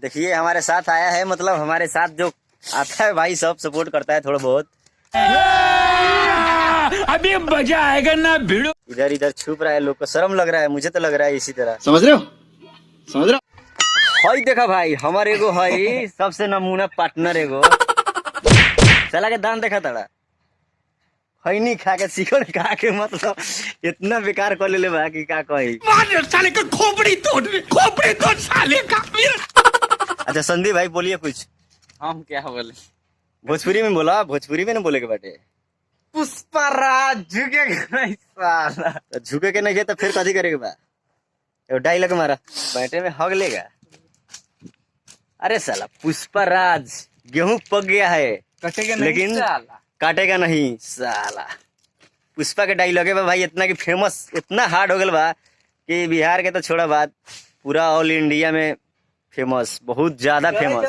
देखिए हमारे साथ आया है, मतलब हमारे साथ जो आता है भाई सब सपोर्ट करता है थोड़ा बहुत। अभी मजा आएगा ना भिड़ो। इधर इधर छुप रहा है, लोग को शर्म लग रहा है, मुझे तो लग रहा है इसी तरह। समझ रहे हो? समझ रहे हो? हई देखा भाई हमारे एगो हई सबसे नमूना पार्टनर एगो चला के दान देखा तड़ा खैनी खा के चिकन खा के, मतलब इतना बेकार कर ले बा कि का कही। साले का खोपड़ी तोड़ साले का। अच्छा संदीप भाई बोलिए कुछ। हम क्या बोले? भोजपुरी में बोला, भोजपुरी में ना बोले के बाटे। पुष्पराज झुकेगा नहीं साला। तो झुके के नहीं है तो फिर कथी करेगा बा? एगो डायलॉग मारा, बैठे में हग लेगा। अरे साला पुष्पराज गेहूं पक गया है कटेगा नहीं लेकिन साला। काटेगा नहीं साला। पुष्पा के डायलॉग है भाई इतना कि फेमस, इतना हार्ड हो गया बा कि बिहार के तो छोड़ा बात, पूरा ऑल इंडिया में फेमस, बहुत ज्यादा फेमस।